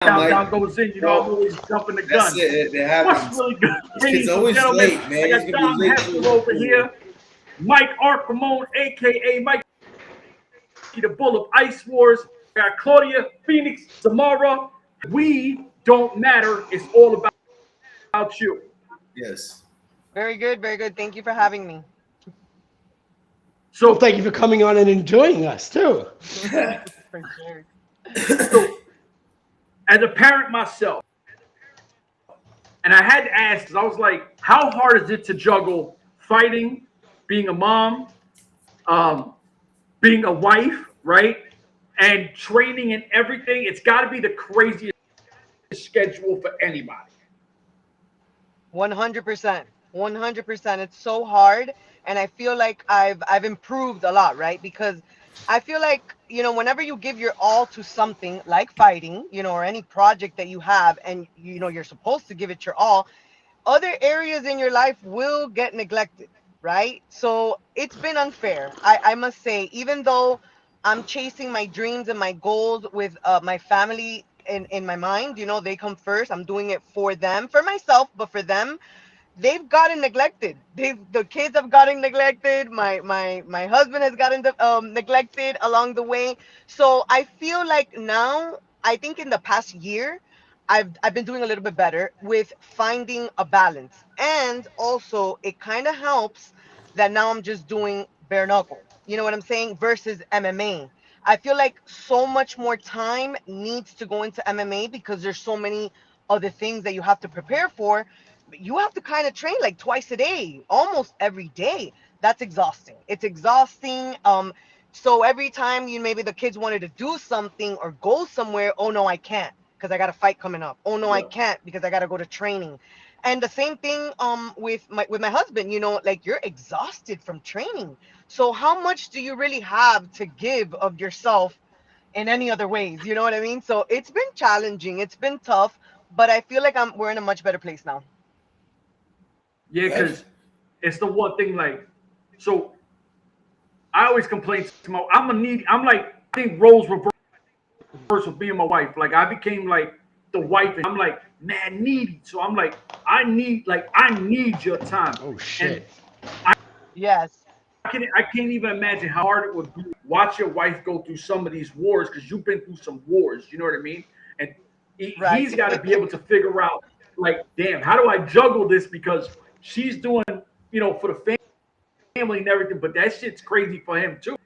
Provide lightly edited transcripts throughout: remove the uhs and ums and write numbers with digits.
countdown goes in. You know, I'm always jumping the gun. What's really good, ladies and gentlemen? Late, man. I got Dom Heffner over here, Mike Arcamone, a.k.a. Mikey Da Bull of Ice Wars. I got Claudia Zamora. We don't matter. It's all about you. Yes. Very good, very good. Thank you for having me. So thank you for coming on and enjoying us too. For sure. So, as a parent myself, and I had to ask, because I was like, how hard is it to juggle fighting, being a mom, being a wife, right? And training and everything? It's got to be the craziest schedule for anybody. 100%. 100%. It's so hard. And I feel like I've improved a lot, right? Because I feel like, whenever you give your all to something like fighting, or any project that you have, and, you're supposed to give it your all, other areas in your life will get neglected, right? So it's been unfair. I must say, even though I'm chasing my dreams and my goals with my family in my mind, they come first. I'm doing it for them, for myself, but for them. They've gotten neglected. The kids have gotten neglected. My husband has gotten neglected along the way. So I feel like now, I think in the past year, I've been doing a little bit better with finding a balance. And also it kind of helps that now I'm just doing bare knuckle. You know what I'm saying? Versus MMA. I feel like so much more time needs to go into MMA because there's so many other things that you have to prepare for. You have to kind of train like twice a day, almost every day. That's exhausting. It's exhausting. So every time maybe the kids wanted to do something or go somewhere, oh no, I can't because I got a fight coming up. Oh no, I can't because I got to go to training. And the same thing with my husband, like you're exhausted from training. So how much do you really have to give of yourself in any other ways? You know what I mean? So it's been challenging. It's been tough, but I feel like we're in a much better place now. Yeah, because it's the one thing, like, so I always complain to I'm like, I think roles reversed with being my wife. Like, I became like the wife, and I'm like, man, needy. So I'm like, I need your time. Oh, shit. And Yes. I can't even imagine how hard it would be to watch your wife go through some of these wars because you've been through some wars. You know what I mean? And Right. he's got to be able to figure out, like, damn, how do I juggle this? Because she's doing, for the family and everything, but that shit's crazy for him too.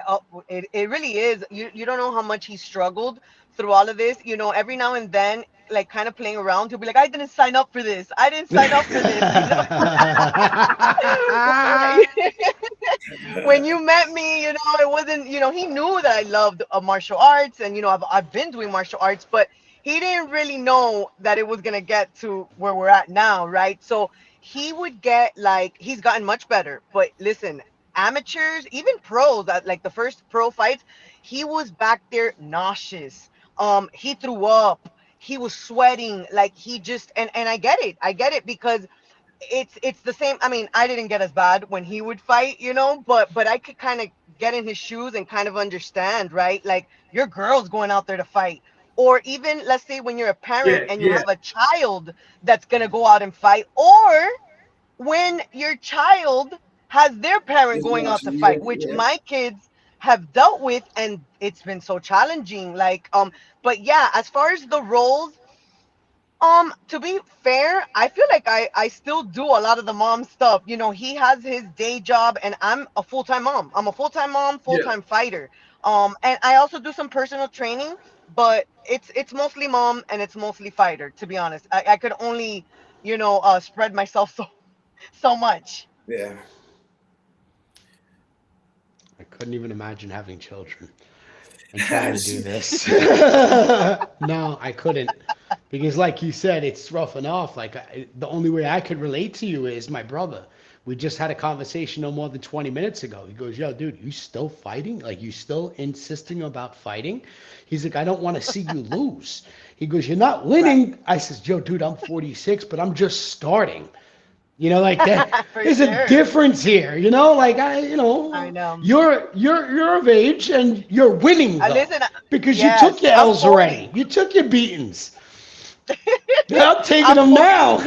Oh, it really is. You don't know how much he struggled through all of this. Every now and then, like kind of playing around, he'll be like, I didn't sign up for this. I didn't sign up for this. When you met me, it wasn't, he knew that I loved martial arts and, I've been doing martial arts, but he didn't really know that it was going to get to where we're at now. Right. So he would get like, he's gotten much better, but listen, amateurs, even pros, that like the first pro fights, he was back there nauseous. He threw up. He was sweating. Like he just and I get it because it's the same. I mean, I didn't get as bad when he would fight, but I could kind of get in his shoes and kind of understand, right? Like your girl's going out there to fight. Or even let's say when you're a parent Yeah, and you yeah. have a child that's gonna go out and fight, or when your child has their parent going out to fight, which my kids have dealt with, and it's been so challenging. Like, but yeah, as far as the roles, to be fair, I feel like I still do a lot of the mom stuff. He has his day job, and I'm a full-time mom. I'm a full-time mom, Yeah. full-time fighter. And I also do some personal training, but it's mostly mom and it's mostly fighter. To be honest, I could only spread myself so much. Yeah. I couldn't even imagine having children and trying to do this. No, I couldn't. Because like you said, it's rough enough. Like the only way I could relate to you is my brother. We just had a conversation no more than 20 minutes ago. He goes, yo, dude, you still fighting? Like you still insisting about fighting? He's like, I don't want to see you lose. He goes, you're not winning. I says, yo, dude, I'm 46, but I'm just starting. You know, like that. For There's sure. a difference here. You know, like I know. you're of age and you're winning though, Listen, because you took yes, your I'm L's 40. already. You took your beatings. I'm taking I'm them 40. now.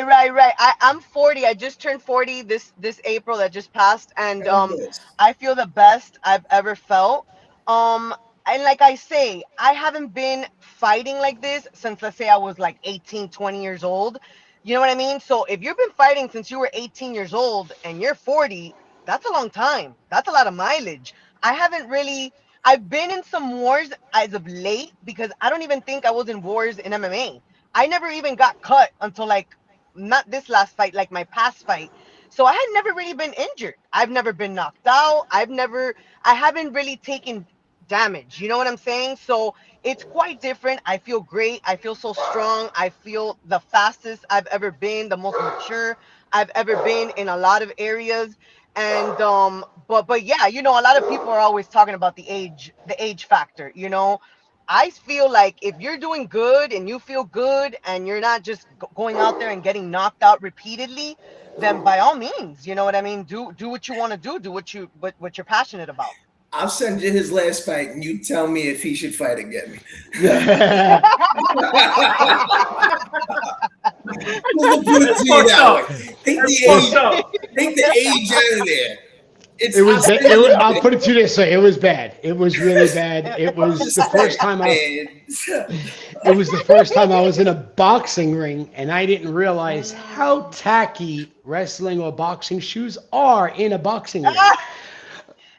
Right. I'm 40. I just turned 40 this April that just passed, and Yes. I feel the best I've ever felt. Um, and like I say, I haven't been fighting like this since, let's say, I was like 18, 20 years old. You know what I mean? So if you've been fighting since you were 18 years old and you're 40, that's a long time. That's a lot of mileage. I haven't really. I've been in some wars as of late because I don't even think I was in wars in MMA. I never even got cut until like not this last fight, like my past fight. So I had never really been injured. I've never been knocked out. I haven't really taken damage. You know what I'm saying? So it's quite different. I feel great. I feel so strong. I feel the fastest I've ever been, the most mature I've ever been in a lot of areas. And but yeah, you know, a lot of people are always talking about the age factor, you know. I feel like if you're doing good and you feel good and you're not just going out there and getting knocked out repeatedly, then by all means, you know what I mean? Do what you want to do. Do what you're passionate about. I'll send you his last fight, and you tell me if he should fight again. Just to put it It's to you fucked that up. way. Take It's the fucked age. up. Take the age out of there. It's It was. I'll put it to you this way. It was bad. It was really bad. It was the first time I. It was the first time I was in a boxing ring, and I didn't realize how tacky wrestling or boxing shoes are in a boxing ring.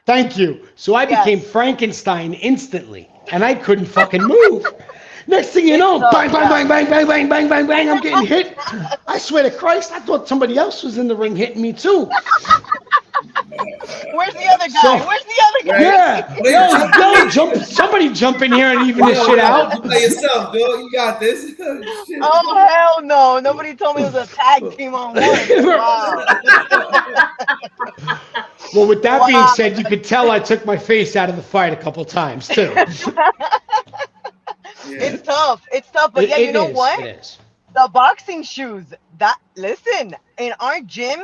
Thank you. So I became Yes. Frankenstein instantly, and I couldn't fucking move. Next thing you know, Tough, bang, bang, yeah. bang, bang, bang, bang, bang, bang, bang, I'm getting hit. I swear to Christ, I thought somebody else was in the ring hitting me too. Where's the other guy? So- Where's the other guy? Yeah. Yo, jump, somebody jump in here and even this shit out. You by yourself, dog. You got this. Shit. Oh hell no! Nobody told me it was a tag team on one. Wow. Well, with that being Wow. said, you could tell I took my face out of the fight a couple times too. It's tough. It's tough. But yeah, you know what? It is. The boxing shoes. That listen, in our gym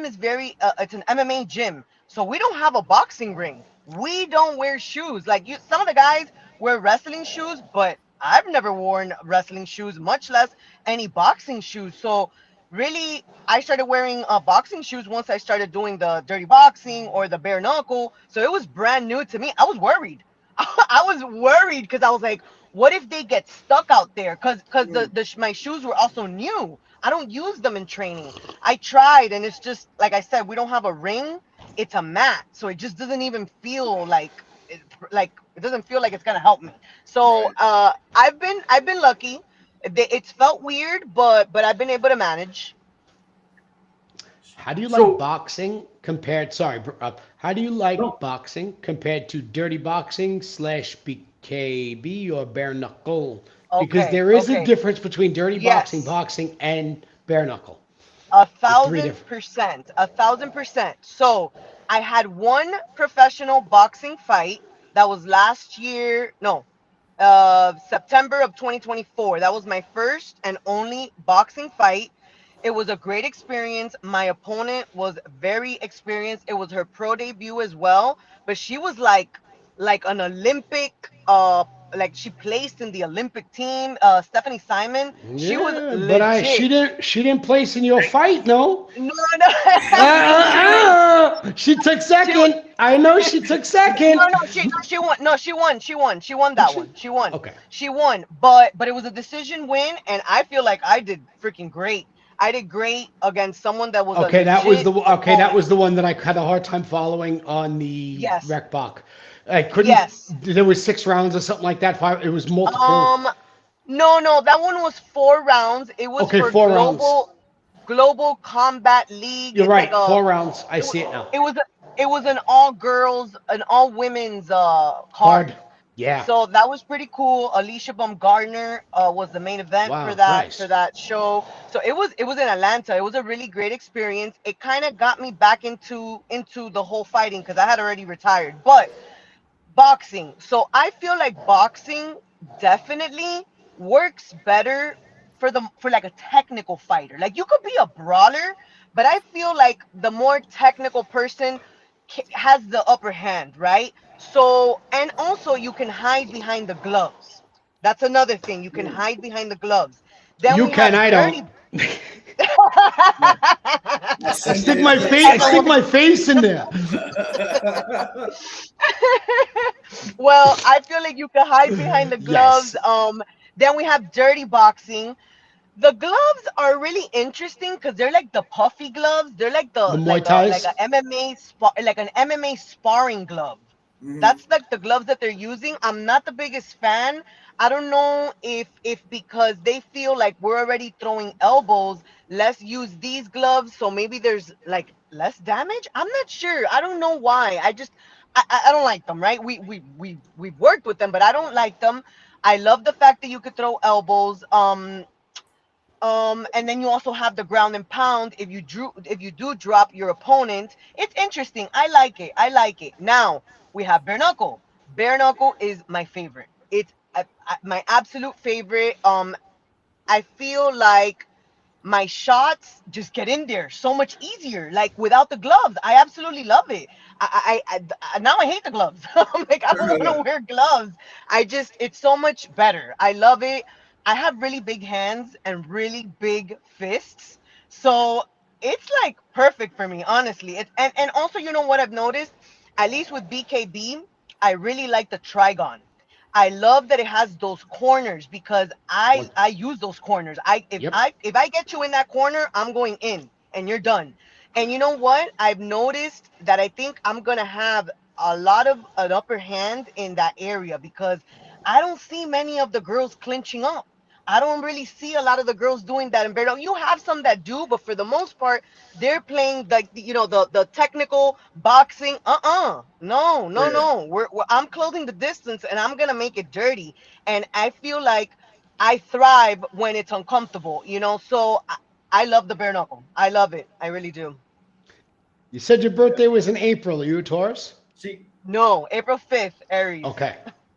is very. It's an MMA gym, so we don't have a boxing ring. We don't wear shoes. Like you, some of the guys wear wrestling shoes, but I've never worn wrestling shoes, much less any boxing shoes. So really, I started wearing boxing shoes once I started doing the dirty boxing or the bare knuckle. So it was brand new to me. I was worried. I was worried because I was like, what if they get stuck out there? Because my shoes were also new. I don't use them in training. I tried, and it's just like I said, we don't have a ring. It's a mat, so it just doesn't even feel like it doesn't feel like it's gonna help me. So I've been lucky. It's felt weird, but I've been able to manage. How do you So- like boxing compared? Sorry, how do you like No. boxing compared to dirty boxing / BKB or bare knuckle? Because Okay, there is a okay. difference between dirty Yes. boxing, and bare knuckle. A three 1,000%. 1,000%. So I had one professional boxing fight that was last year. No, September of 2024. That was my first and only boxing fight. It was a great experience. My opponent was very experienced. It was her pro debut as well, but she was like an Olympic like she placed in the Olympic team. Stephanie Simon. She was Yeah, legit. but she didn't place in your fight, no. No. She took second. I know she took second. No, she won. No, she won. She won that one. She won. Okay. She won. But it was a decision win, and I feel like I did freaking great. I did great against someone that was Okay, a that was the legit that was the one that I had a hard time following on the Yes. rec box. I couldn't. Yes. There was 6 rounds or something like that. 5. It was multiple. No, that one was 4 rounds. It was Okay, for 4 rounds. Global Combat League. You're It's right. like a- 4 rounds. I see it now. It was an all girls, an all women's card. Hard. Yeah. So that was pretty cool. Alicia Baumgartner was the main event Wow, for nice. that show. So it was in Atlanta. It was a really great experience. It kind of got me back into the whole fighting because I had already retired. But boxing. So I feel like boxing definitely works better for like a technical fighter. Like you could be a brawler, but I feel like the more technical person has the upper hand, right? So, and also you can hide behind the gloves. That's another thing. You can hide behind the gloves. Then You we can, have I don't. dirty. I I send stick it my in face. I And the stick woman. my face in there. Well, I feel like you can hide behind the gloves. Yes. Then we have dirty boxing. The gloves are really interesting because they're like the puffy gloves. They're like The the Muay Thais. like an MMA sparring glove. Mhm. That's like the gloves that they're using. I'm not the biggest fan. I don't know if because they feel like we're already throwing elbows, let's use these gloves so maybe there's like less damage. I'm not sure. I don't know why. I don't like them, right? We've worked with them, but I don't like them. I love the fact that you could throw elbows. And then you also have the ground and pound. If you do drop your opponent, it's interesting. I like it. I like it. Now we have bare knuckle. Bare knuckle is my favorite. It's my absolute favorite. I feel like my shots just get in there so much easier. Like without the gloves, I absolutely love it. Now I hate the gloves. I'm like I don't want to wear gloves. It's so much better. I love it. I have really big hands and really big fists, so it's like perfect for me, honestly. And also, you know what I've noticed, at least with BKB, I really like the trigon. I love that it has those corners because One. I use those corners. Yep. If I get you in that corner, I'm going in and you're done. And you know what? I've noticed that I think I'm gonna have a lot of an upper hand in that area because I don't see many of the girls clinching up. I don't really see a lot of the girls doing that in Bear. You have some that do, but for the most part, they're playing like the technical boxing. No, no, Yeah. no. I'm closing the distance and I'm gonna make it dirty. And I feel like I thrive when it's uncomfortable. So I love the bare knuckle. I love it. I really do. You said your birthday was in April. Are you a Taurus? See, No, April 5th, Aries. Okay.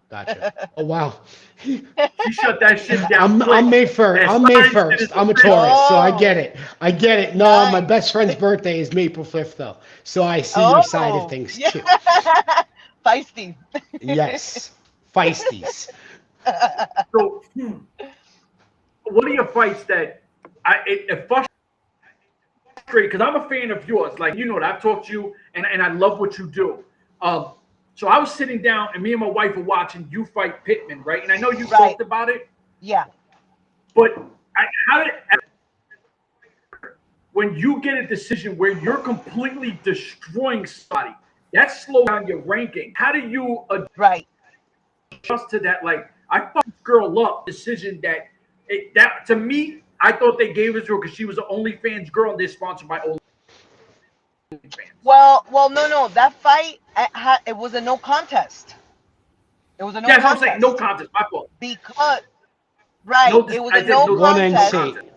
Gotcha. Oh wow. she shut that shit down I'm quick. May 1st. As I'm May science did 1st. its I'm a official. Taurus, so I Oh, get it. I get it. No, my nice. best friend's birthday is April 5th though. So I see your side of Oh, things yeah. too. Feisty. Yes. Feisties. So, what are your fights that it frustrates? Because I'm a fan of yours. Like, you know that I've talked to you and I love what you do. Um, so I was sitting down and me and my wife were watching you fight Pittman, right? And I know you Right. talked about it, Yeah. but how did when you get a decision where you're completely destroying somebody, that slows down your ranking. How do you Right. adjust to that? Like, I fucked this girl up decision that to me, I thought they gave it to her because she was the OnlyFans girl and they're sponsored by OnlyFans. Well, no, no. That fight, it was a no contest. It was a no That's what I'm saying. No contest contest. My fault. because, right, No, it was I a said no no One decision. and No contest say. contest.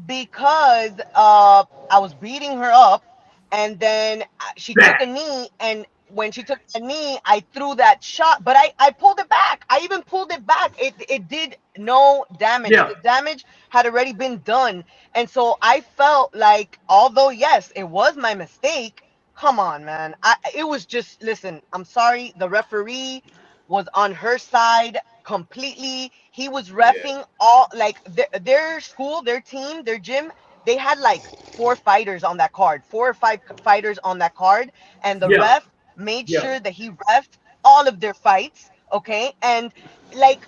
because I was beating her up, and then she took a Back. knee, and when she took a knee, I threw that shot, but I pulled it back. I even pulled it back. It did no damage. Yeah. The damage had already been done, and so I felt like, although yes, it was my mistake. Come on, man. It was just, listen. I'm sorry. The referee was on her side completely. He was Yeah. reffing all like their school, their team, their gym. They had like four fighters on that card, 4 or 5 fighters on that card, and the Yeah. ref made Yeah. sure that he refed all of their fights. Okay, and like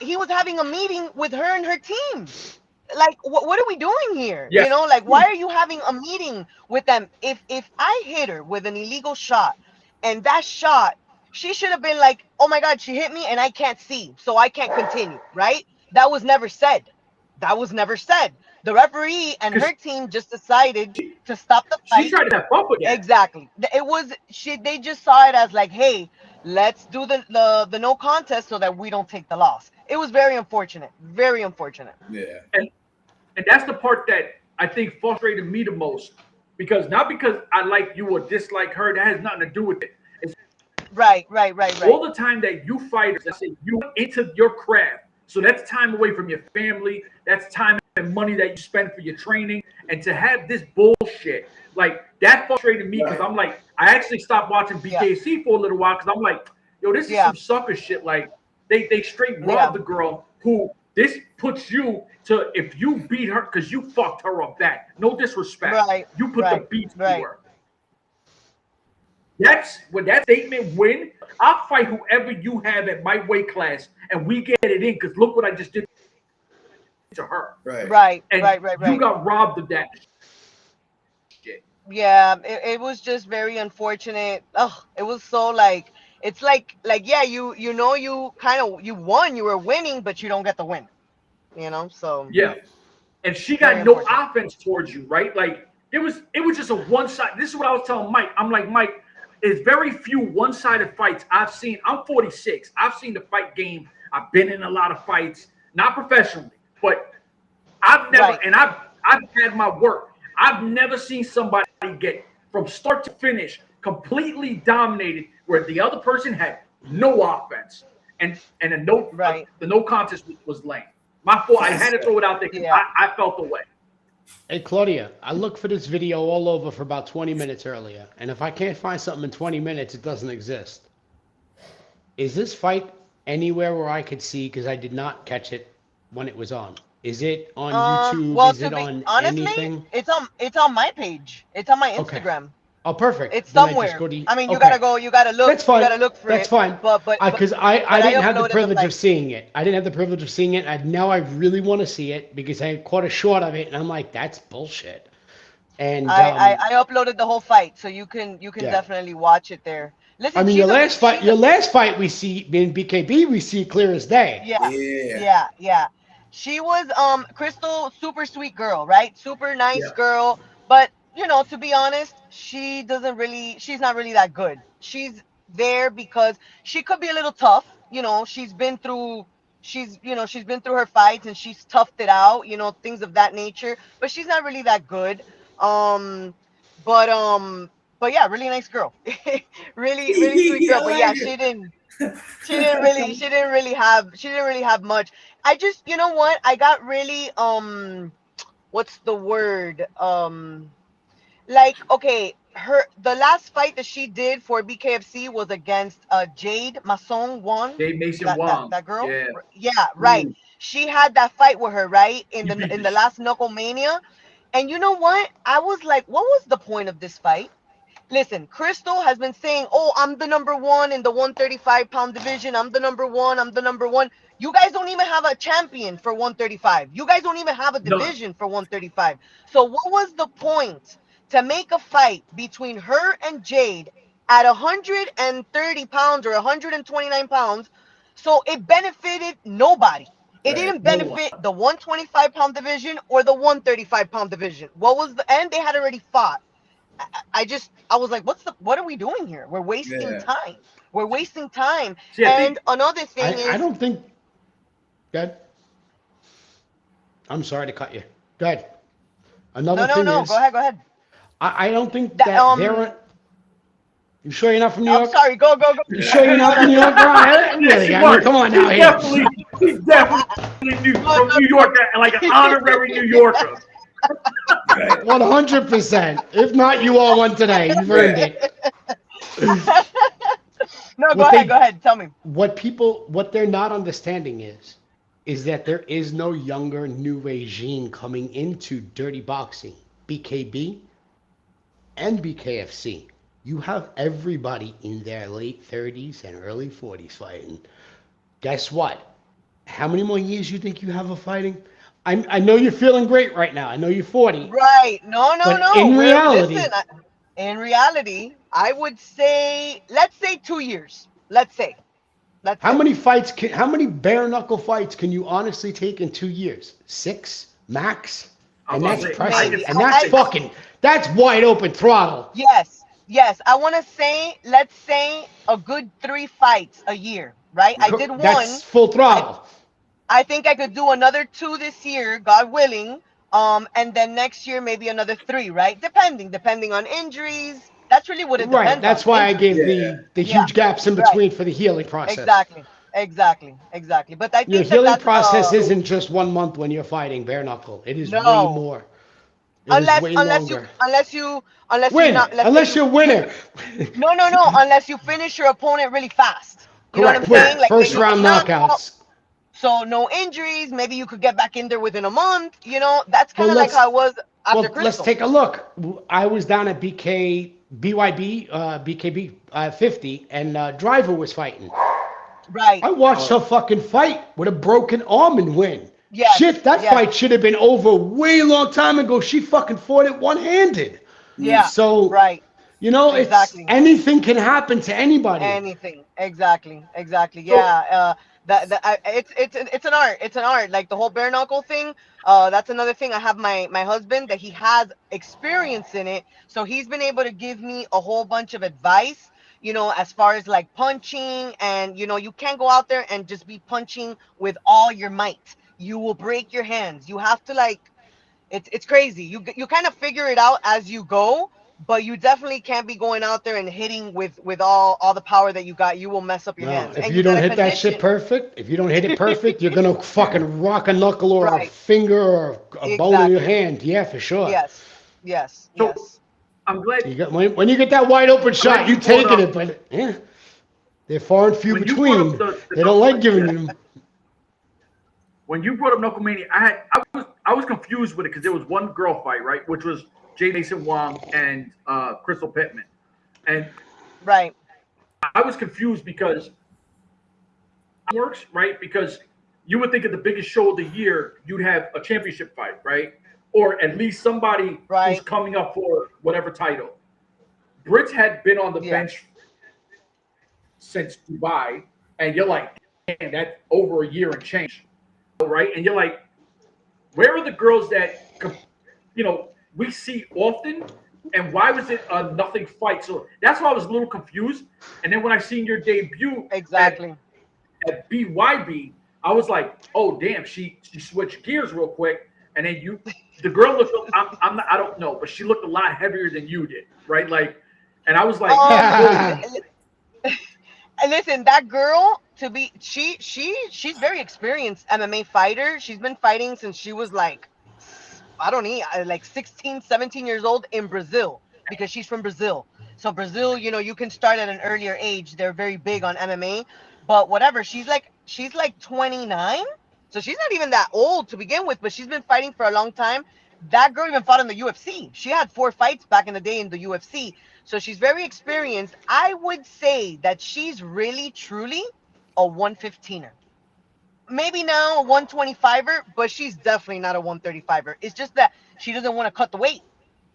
he was having a meeting with her and her team. Like what are we doing here? Yes. Like why are you having a meeting with them? If I hit her with an illegal shot, and that shot, she should have been like, oh my god, she hit me and I can't see, so I can't continue, right? That was never said. That was never said. The referee and Because her team just decided to stop the she fight. tried to step up with that. Exactly. It was they just saw it as like, hey, let's do the no contest so that we don't take the loss. It was very unfortunate. Very unfortunate. Yeah. And that's the part that I think frustrated me the most. Because I like you or dislike her, that has nothing to do with it. It's Right, right, right, right. all the time that you fighters, I say you into your craft, So that's time away from your family. That's time and money that you spend for your training. And to have this bullshit, like that frustrated me because I'm like, I actually stopped watching BKFC for a little while because I'm like, yo, this is some sucker shit. Like they straight robbed the girl who this puts you to if you beat her because you fucked her up bad. No disrespect. Right. You put the beats to her. That's when that statement win. I'll fight whoever you have at my weight class, and we get it in. Because look what I just did to her. Right. You got robbed of that shit. Yeah, it was just very unfortunate. Oh, it was so like it's like yeah, you know you kind of you won, you were winning, but you don't get the win. You know, so yeah. And she got no offense towards you, right? Like it was just a one side. This is what I was telling Mike. I'm like, Mike, there's very few one-sided fights I've seen. I'm 46. I've seen the fight game. I've been in a lot of fights, not professionally, but I've never and I've had my work. I've never seen somebody get from start to finish completely dominated where the other person had no offense and the no contest was lame. My fault. I had to throw it out there because I felt the way. Hey, Claudia, I looked for this video all over for about 20 minutes earlier, and if I can't find something in 20 minutes, it doesn't exist. Is this fight anywhere where I could see, because I did not catch it when it was on? Is it on YouTube? Well, is it on honestly, anything? It's on my page. It's on my Instagram. Oh, perfect. It's somewhere. I mean, you gotta look. That's fine. You gotta look for That's it. fine. But because I didn't have the uploaded privilege of seeing it. I didn't have the privilege of seeing it. Now I really want to see it because I caught a short of it, and I'm like, that's bullshit. And I uploaded the whole fight, so you can definitely watch it there. Listen, I mean, your last fight we see in BKB, we see clear as day. Yeah. She was Crystal, super sweet girl, right? Super nice girl, but you know, to be honest, she's not really that good. She's there because she could be a little tough. You know, she's been through her fights and she's toughed it out, you know, things of that nature, but she's not really that good. But yeah, really nice girl. really sweet girl. But yeah, she didn't really have much. I just, you know what? I got really what's the word? Like, okay, the last fight that she did for BKFC was against Jade Mason won. Jade Mason won. That girl? Yeah, right. She had that fight with her, right? In the last Knuckle Mania. And you know what? I was like, what was the point of this fight? Listen, Crystal has been saying, oh, I'm the number one in the 135-pound division. I'm the number one. You guys don't even have a champion for 135. You guys don't even have a division for 135. So what was the point to make a fight between her and Jade at 130 pounds or 129 pounds? So it benefited nobody. It didn't benefit the 125-pound division or the 135-pound division. And they had already fought. I was like, what are we doing here? We're wasting time. We're wasting time. And another thing is, I don't think. Good. I'm sorry to cut you. Go ahead. Another thing is. Go ahead. I don't think that they're. You sure you're not from New York? I'm sorry. Go. You sure you're not from New York? Come on now. He's definitely from New York, like an honorary New Yorker. 100%. If not, you all won today. You've earned it. No, go ahead. Tell me. What they're not understanding is that there is no younger new regime coming into dirty boxing, BKB and BKFC. You have everybody in their late 30s and early 40s fighting. Guess what? How many more years you think you have of fighting? I know you're feeling great right now. I know you're 40. Right. No. In reality, I would say, let's say 2 years. Let's say. How many bare knuckle fights can you honestly take in 2 years? 6 max? And that's pressing. And that's wide open throttle. Yes. I want to say, let's say a good 3 fights a year, right? I did one. That's full throttle. I think I could do another 2 this year, God willing. And then next year, maybe another 3, right? Depending on injuries. That's really what it depends on. Right. That's why I gave the huge gaps in between for the healing process. Exactly. Exactly. But I Your think that healing that's process isn't just 1 month when you're fighting bare knuckle. It is way no. more. It is way longer. Unless you Win, not let's say unless you you're a winner. no, unless you finish your opponent really fast. You know what I'm Correct. Win. saying? Like First maybe a round knockout, knockouts. so no injuries. Maybe you could get back in there within a month. You know, that's Well, kind of like how it was after let's Crystal. take a look. I was down at BYB, BKB 50, and Driver was fighting. Right. I watched her fucking fight with a broken arm and win. Yes. Shit, that Yes. fight should have been over way long time ago. She fucking fought it one-handed. Yeah. So, Right. it's Exactly. anything can happen to anybody. Anything. Exactly. So Yeah. It's an art. It's an art. Like the whole bare knuckle thing. That's another thing. I have my husband that he has experience in it, so he's been able to give me a whole bunch of advice. You know, as far as like punching, and you can't go out there and just be punching with all your might. You will break your hands. You have to like it's crazy. You kind of figure it out as you go, but you definitely can't be going out there and hitting with all the power that you got. You will mess up your No, hands, if and you you don't gotta hit that shit condition. perfect, if you don't hit it perfect, you're gonna fucking rock a knuckle or a Right. finger or a bone in your Exactly. hand. Yeah, for sure. Yes. Yes. so Yes. I'm glad You got when you get that wide open shot, you you brought taking up it, but yeah, they're far and few when you brought up between. the They don't like knuckle, giving yeah, you them. when you brought up Knucklemania, I was confused with it because there was one girl fight, right, which was Jay Mason Wong and Crystal Pittman, and Right. I was confused because it works, right? Because you would think at the biggest show of the year you'd have a championship fight, right, or at least somebody who's Right. coming up for whatever title. Brits had been on the Yeah. bench since Dubai, and you're like, damn, that's over a year and change, right? And you're like, where are the girls that we see often, and why was it a nothing fight? So that's why I was a little confused. And then when I seen your debut Exactly. at BYB, I was like, oh damn, she switched gears real quick, and then the girl looked. I don't know, but she looked a lot heavier than you did, right? Like, and I was like, Um. holy. And listen, that girl she's very experienced MMA fighter. She's been fighting since she was like I don't know, like 16, 17 years old in Brazil because she's from Brazil. So Brazil, you can start at an earlier age. They're very big on MMA. But whatever, she's like 29. So she's not even that old to begin with, but she's been fighting for a long time. That girl even fought in the UFC. She had 4 fights back in the day in the UFC. So she's very experienced. I would say that she's really truly a 115er. Maybe now a 125er, but she's definitely not a 135er. It's just that she doesn't want to cut the weight.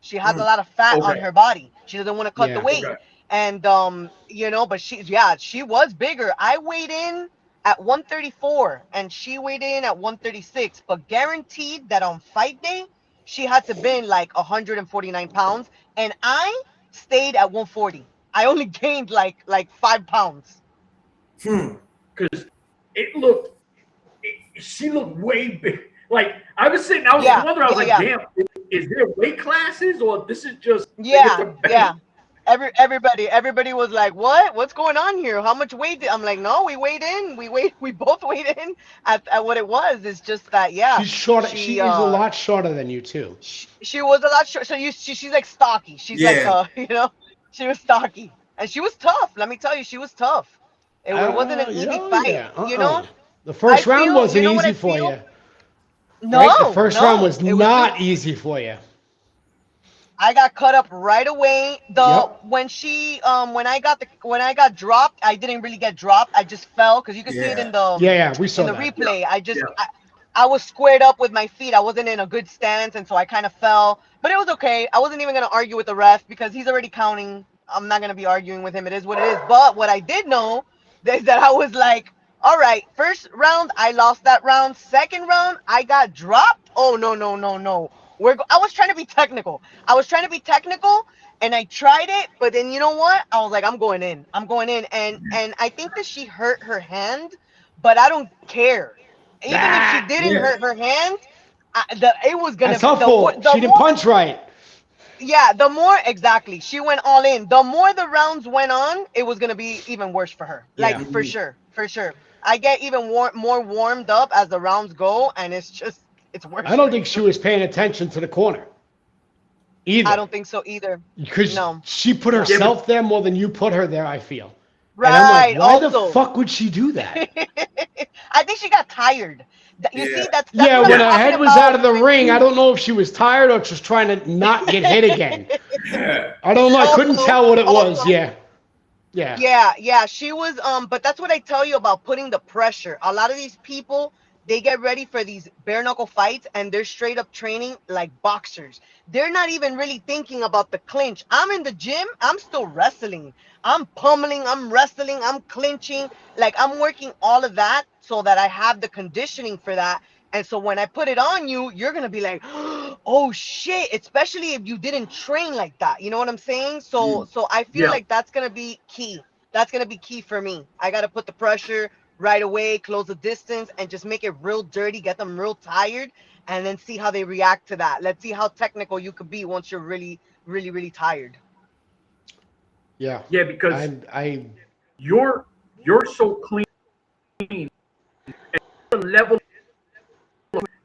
She has a lot of fat on Okay, her body. She doesn't want to cut the Yeah. weight. okay. And but she was bigger. I weighed in at 134 and she weighed in at 136, but guaranteed that on fight day she had to been like 149 pounds and I stayed at 140. I only gained like 5 pounds. Because it looked, she looked way big. Like I was sitting, I was Yeah, wondering, I was yeah, like, yeah. damn, is there weight classes or this is just they get Yeah, the bang? yeah. Everybody was like, "What? What's going on here? How much weight?" I'm like, "No, we weighed in. We both weighed in at what it was. It's just that, yeah, She's short. she She is a lot shorter than you too. she was a lot short. So she's like stocky. She's like Yeah. she was stocky and she was tough. Let me tell you, she was tough. It wasn't an easy fight. Yeah. The I first round feel. You wasn't know what I easy for feel? you, right? The No, first round no, was it was just not easy for you. I got cut up right away. Yep. When I got dropped, I didn't really get dropped. I just fell because you can see it Yeah. Yeah, we in saw the that. Yeah, replay. yeah. I was squared up with my feet. I wasn't in a good stance, and so I kind of fell. But it was okay. I wasn't even gonna argue with the ref because he's already counting. I'm not gonna be arguing with him. It is what it is. But what I did know is that I was like, all right, first round I lost that round. Second round I got dropped. Oh no no no no. I was trying to be technical. I was trying to be technical and I tried it, but then you know what? I was like, I'm going in. I'm going in. And I think that she hurt her hand, but I don't care. Even if she Ah, didn't Yeah. hurt her hand, it was gonna that's be her fault. the She didn't more punch right. yeah, the more exactly she went all in. The more the rounds went on, it was gonna be even worse for her. Yeah. Like for sure, for sure. I get even more warmed up as the rounds go, and it's worse. I don't think she was paying attention to the corner either. I don't think so either. Because No. she put herself there more than you put her there, I feel. Right. And I'm like, why also, the fuck would she do that? I think she got tired. You see, that's Yeah, what when I'm her head talking was about. out of the ring, I don't know if she was tired or just trying to not get hit again. I don't know. I couldn't tell what it was. Yeah. Yeah, she was but that's what I tell you about putting the pressure. A lot of these people, they get ready for these bare knuckle fights and they're straight up training like boxers. They're not even really thinking about the clinch. I'm in the gym, I'm still wrestling. I'm pummeling, I'm wrestling, I'm clinching. Like I'm working all of that so that I have the conditioning for that. And so when I put it on you, you're going to be like, "Oh shit," especially if you didn't train like that. You know what I'm saying? So I feel like that's going to be key. That's going to be key for me. I got to put the pressure right away, close the distance, and just make it real dirty, get them real tired, and then see how they react to that. Let's see how technical you could be once you're really, really, really tired. Yeah, because you're so clean at the level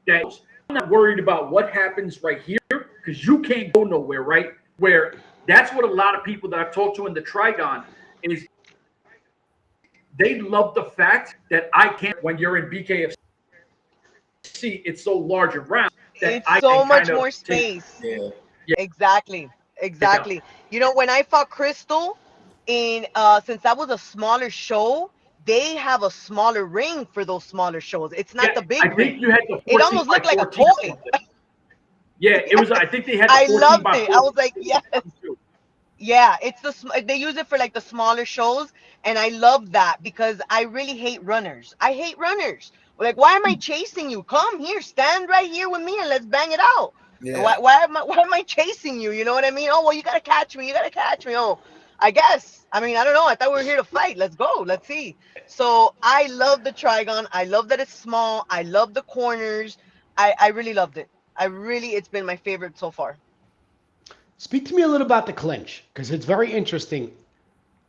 that I'm not worried about what happens right here because you can't go nowhere, right? Where that's what a lot of people that I've talked to in the Trigon is they love the fact that I can't, when you're in BKFC, it's so large around that it's I so can much kind more of space. Yeah. Exactly. You know, when I fought Crystal in since that was a smaller show, they have a smaller ring for those smaller shows. It's not the big I ring. think you had the 14, it almost looked like a toy. Yeah, it was. I think they had. I 14 loved by it. 14. I was like, yes. Yeah, it's they use it for like the smaller shows, and I love that because I really hate runners. I hate runners. Like, why am I chasing you? Come here, stand right here with me, and let's bang it out. Yeah. Why am I chasing you? You know what I mean? Oh well, you gotta catch me. You gotta catch me. Oh, I guess. I mean, I don't know. I thought we were here to fight. Let's go. Let's see. So I love the Trigon. I love that it's small. I love the corners. I really loved it. It's been my favorite so far. Speak to me a little about the clinch, because it's very interesting.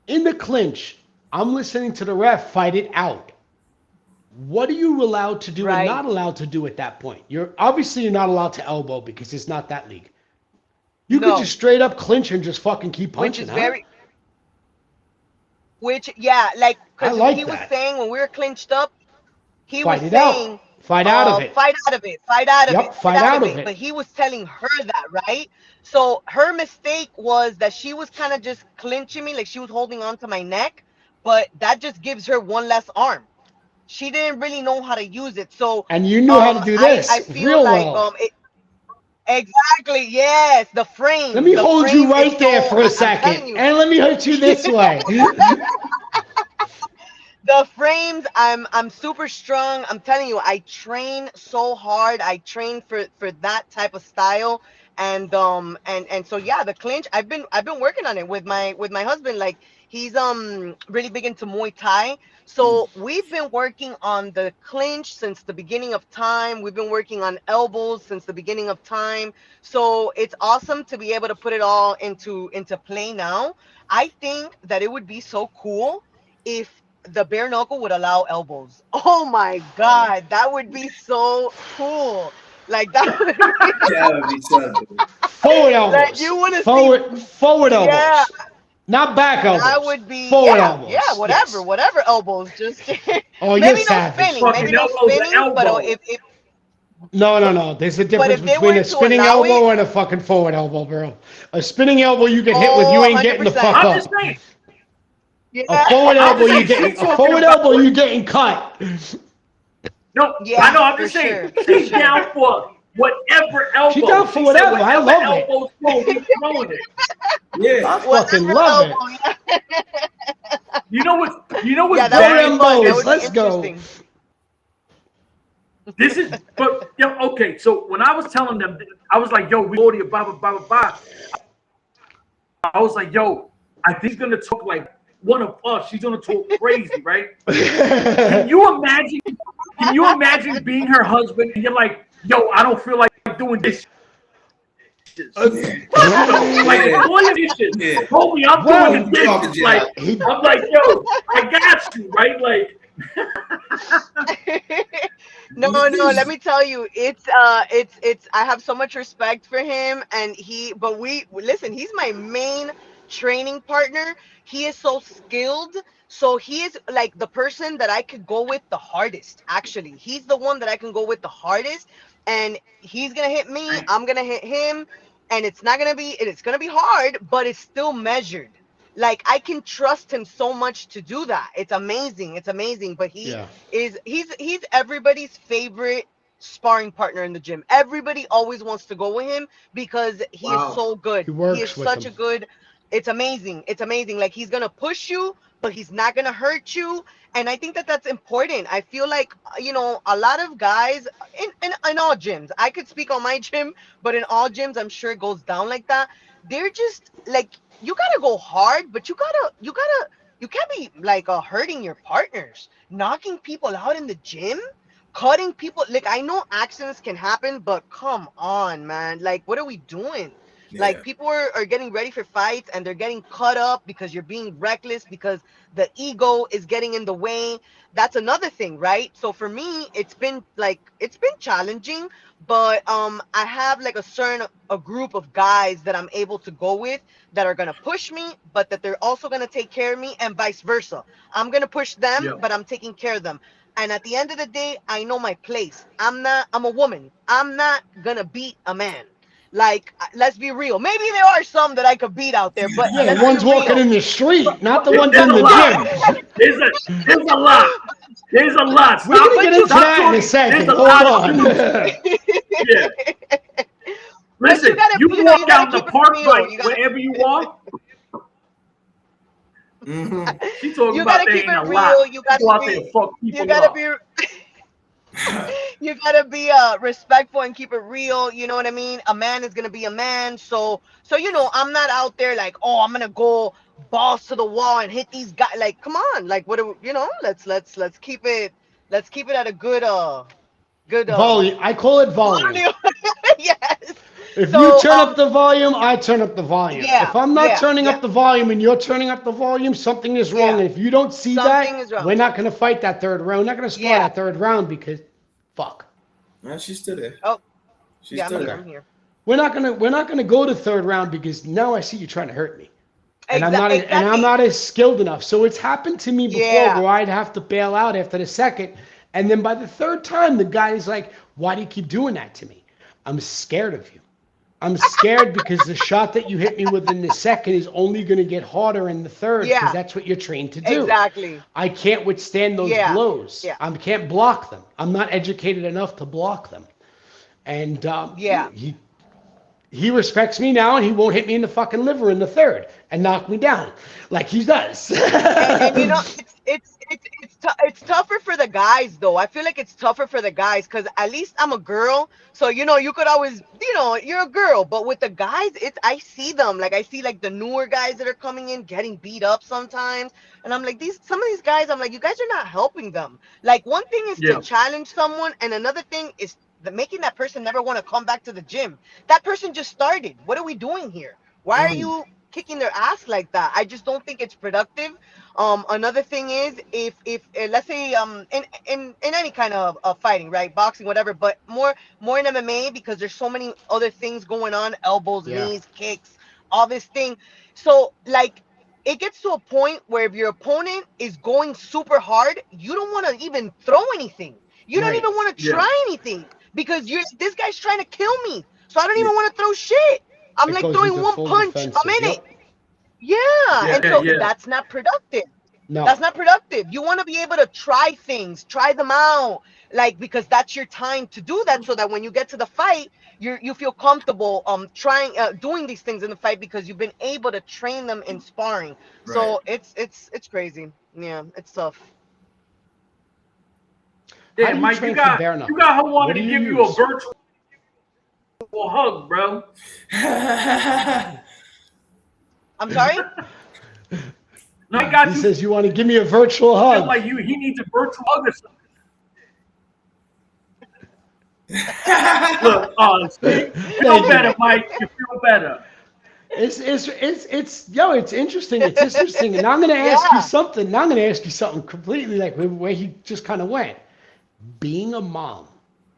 In the clinch, I'm listening to the ref fight it out. What are you allowed to do and not allowed to do at that point? You're not allowed to elbow because it's not that league. You could just straight up clinch and just fucking keep punching, like, I like he was that. saying when we were clinched up, he Fight was it saying, out. Fight out of it. Fight out of it. Fight out of Yep, it. fight out of it. But he was telling her that, right? So her mistake was that she was kind of just clinching me, like she was holding on to my neck, but that just gives her one less arm. She didn't really know how to use it. So and you knew how to do this I feel real like well. Exactly, yes, the frame. Let me hold you right there for a second, and let me hurt you this way. The frames, I'm super strong. I'm telling you, I train so hard. I train for that type of style, and so yeah, the clinch. I've been working on it with my husband. Like he's really big into Muay Thai, so we've been working on the clinch since the beginning of time. We've been working on elbows since the beginning of time. So it's awesome to be able to put it all into play now. I think that it would be so cool if the bare knuckle would allow elbows. Oh my God, that would be so cool. Like that would be something. Forward elbows. Like you want to forward elbows. Yeah. Not back elbows. That would be forward elbows. Yeah, whatever elbows. Just oh, maybe you're no spinning, maybe no spinning, but if No. There's a difference between a spinning elbow and a fucking forward elbow, bro. A spinning elbow you get hit with, you ain't 100%. Getting the fuck up. I'm just saying. Yeah. A forward elbow, you getting cut. No, I know. I'm just saying. She's down for whatever elbow. She's down for whatever. I love it. He's throwing it. Yeah, I fucking love it. You know what's bad? Elbows. Let's go. This is, but okay. So when I was telling them, I was like, "Yo, we audio, blah blah blah blah blah." I was like, "Yo, I think he's gonna talk like one of us. She's gonna talk crazy, right?" Can you imagine being her husband and you're like, "Yo, I don't feel like doing this." Like all your dishes, homie, I'm doing the dishes. Like I'm like, "Yo, I got you," right? Like No, let me tell you, it's I have so much respect for him, and but we listen, he's my main training partner. He is so skilled. So he is like the person that I could go with the hardest, actually. He's the one that I can go with the hardest, and he's gonna hit me, I'm gonna hit him, and it's gonna be hard, but it's still measured. Like I can trust him so much to do that. It's amazing. It's amazing. But he's everybody's favorite sparring partner in the gym. Everybody always wants to go with him because he is so good. He is such a good. It's amazing. It's amazing. Like he's gonna push you, but he's not gonna hurt you. And I think that that's important. I feel like a lot of guys in all gyms. I could speak on my gym, but in all gyms, I'm sure it goes down like that. They're just like you gotta go hard, but you can't be like hurting your partners, knocking people out in the gym, cutting people. Like I know accidents can happen, but come on, man. Like what are we doing? Like people are getting ready for fights and they're getting cut up because you're being reckless because the ego is getting in the way. That's another thing, right? So for me, it's been challenging, but I have like a group of guys that I'm able to go with that are gonna push me, but that they're also gonna take care of me, and vice versa. I'm gonna push them, but I'm taking care of them. And at the end of the day, I know my place. I'm a woman. I'm not gonna beat a man. Like, let's be real. Maybe there are some that I could beat out there, but yeah, the ones walking in the street, not the ones in the gym. There's a lot. There's a lot. We're gonna get into that in a second. Hold on. Yeah. Listen, you can walk down the park wherever you want. She's talking about there ain't a lot. You gotta be respectful and keep it real. You know what I mean? A man is gonna be a man. So I'm not out there like, oh, I'm gonna go balls to the wall and hit these guys. Like, come on, like what do let's keep it at a good volume. I call it volume. Yes. If you turn up the volume, I turn up the volume. Yeah, if I'm not turning up the volume and you're turning up the volume, something is wrong. And if you don't see we're not going to fight that third round. We're not going to spar that third round because, fuck. No, she's still there. Oh, she's still there. I'm here. We're not gonna go to third round because now I see you trying to hurt me, and I'm not as skilled enough. So it's happened to me before where I'd have to bail out after the second, and then by the third time the guy is like, "Why do you keep doing that to me? I'm scared of you. I'm scared because the shot that you hit me with in the second is only going to get harder in the third because that's what you're trained to do. Exactly. I can't withstand those blows. I can't block them. I'm not educated enough to block them. And he respects me now, and he won't hit me in the fucking liver in the third and knock me down like he does. and it's tougher for the guys though. I feel like it's tougher for the guys because at least I'm a girl, so you could always you're a girl. But with the guys, I see them like the newer guys that are coming in getting beat up sometimes, and I'm like some of these guys, I'm like, you guys are not helping them. Like one thing is to challenge someone, and another thing is making that person never want to come back to the gym. That person just started. What are we doing here? Why are you kicking their ass like that? I just don't think it's productive. Another thing is if let's say in any kind of fighting, right, boxing, whatever, but more in MMA because there's so many other things going on, elbows, knees, kicks, all this thing. So like it gets to a point where if your opponent is going super hard, you don't want to even throw anything. You don't even want to try anything because this guy's trying to kill me. So I don't even want to throw shit. I'm like throwing one punch a minute. That's not productive. No. That's not productive. You want to be able to try things, try them out, like because that's your time to do that, so that when you get to the fight, you feel comfortable doing these things in the fight because you've been able to train them in sparring. Right. So it's crazy. Yeah, it's tough. Yeah, Mike, you got her wanting to give you a virtual hug, bro. I'm sorry? No, I got he says you want to give me a virtual hug. Like he needs a virtual hug or something. Look, you feel better, Mike. You feel better. It's interesting. It's interesting. And now I'm gonna ask you something. Now I'm gonna ask you something completely like where he just kind of went. Being a mom,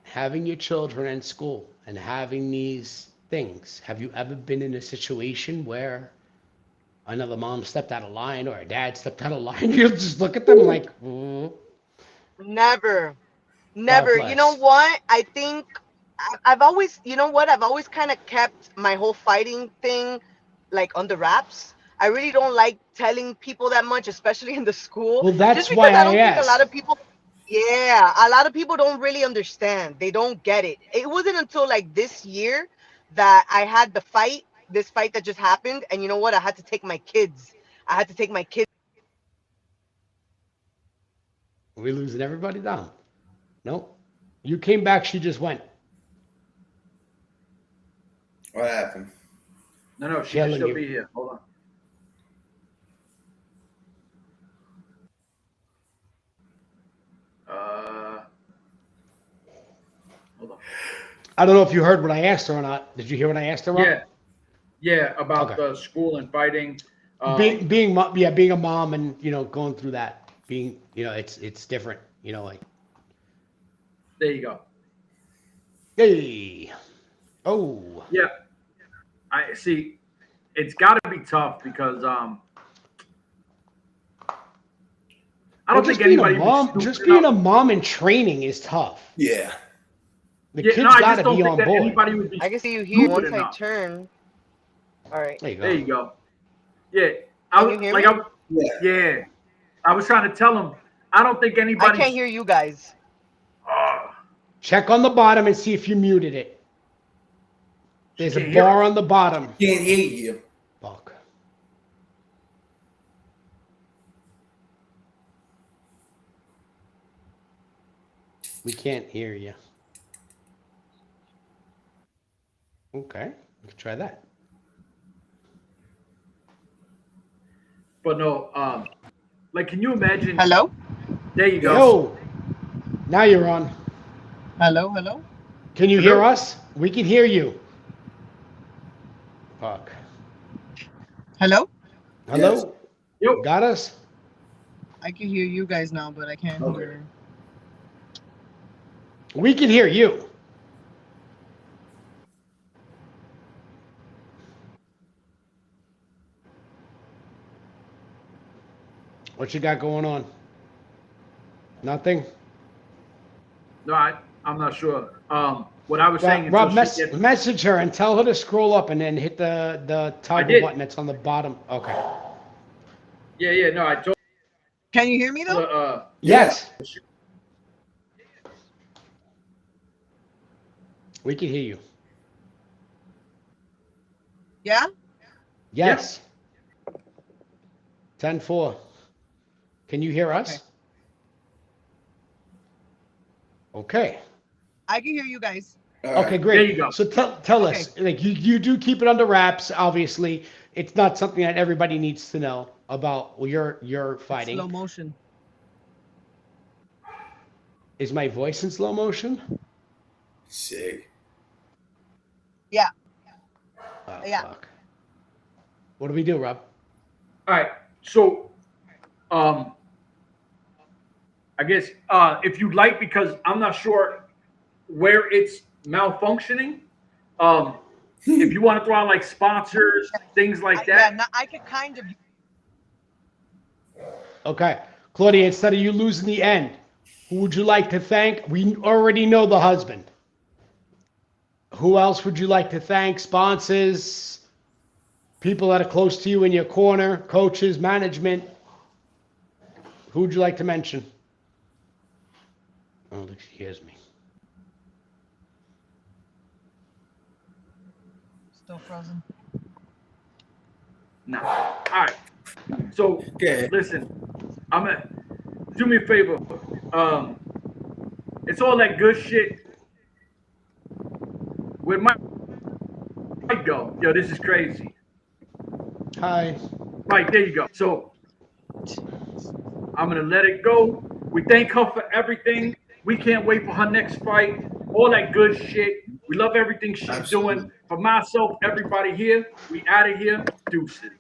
having your children in school, and having these things. Have you ever been in a situation where another mom stepped out of line or a dad stepped out of line? You'll just look at them like, Never. God Never. You know bless. what? I think I've always, you know what? I've always kind of kept my whole fighting thing like under wraps. I really don't like telling people that much, especially in the school, Well, just that's why because I I don't think a lot asked. of people, yeah, a lot of people don't really understand. They don't get it. It wasn't until like this year that I had this fight that just happened. And you know what? I had to take my kids. I had to take my kids. Are we losing everybody down? Nope. You came back, she just went. What happened? No, she should Killing still you. be here. Hold on. Hold on. I don't know if you heard what I asked her or not. Did you hear what I asked her? Rob? Yeah, about Okay. the school and fighting. Being a mom and going through that, being it's different. Like, There you go. hey, oh, Yeah, I see. It's got to be tough because I don't think anybody just being a mom in training is tough. Yeah. The Yeah, kids no, I got just to don't be think on that board. anybody would be I can see you here stupid once I enough. turn. All right. There you go. There you go. Yeah, Can you hear me? Yeah. I was trying to tell him. I don't think I anybody. can't hear you guys. Check on the bottom and see if you muted it. There's a can't hear bar us. on the bottom. Can't hear you. Fuck. We can't hear you. Okay, let's try that. But no, like, can you imagine? Hello? There you go. Yo, now you're on. Hello, hello? Can you hear us? We can hear you. Fuck. Hello? Hello? Yes. Yo. Got us? I can hear you guys now, but I can't Okay. hear. We can hear you. What you got going on? Nothing? No, I'm not sure. What I was saying. Rob, until she gets- message her and tell her to scroll up and then hit the toggle did. button that's on the bottom. Okay. Yeah. No, I told. Can you hear me though? her, Yes. We can hear you. Yeah? Yes. 10-4. Can you hear us? Okay. I can hear you guys. Okay, great. There you go. So tell us, like you do keep it under wraps. Obviously, it's not something that everybody needs to know about your fighting. Slow motion. Is my voice in slow motion? Sick. Yeah. Oh, Yeah. fuck. What do we do, Rob? All right. So, I guess if you'd like, because I'm not sure where it's malfunctioning. If you want to throw out like sponsors, things like that. Yeah, no, I could kind of. Okay, Claudia. Instead of you losing the end, who would you like to thank? We already know the husband. Who else would you like to thank? Sponsors, people that are close to you in your corner, coaches, management. Who would you like to mention? I don't think she hears me. Still frozen. No. All right. So Okay. listen, do me a favor. It's all that good shit. Where might go? Yo, this is crazy. Hi. Right, there you go. So I'm gonna let it go. We thank her for everything. We can't wait for her next fight. All that good shit. We love everything she's Absolutely. doing. For myself, everybody here, we out of here. Deuces.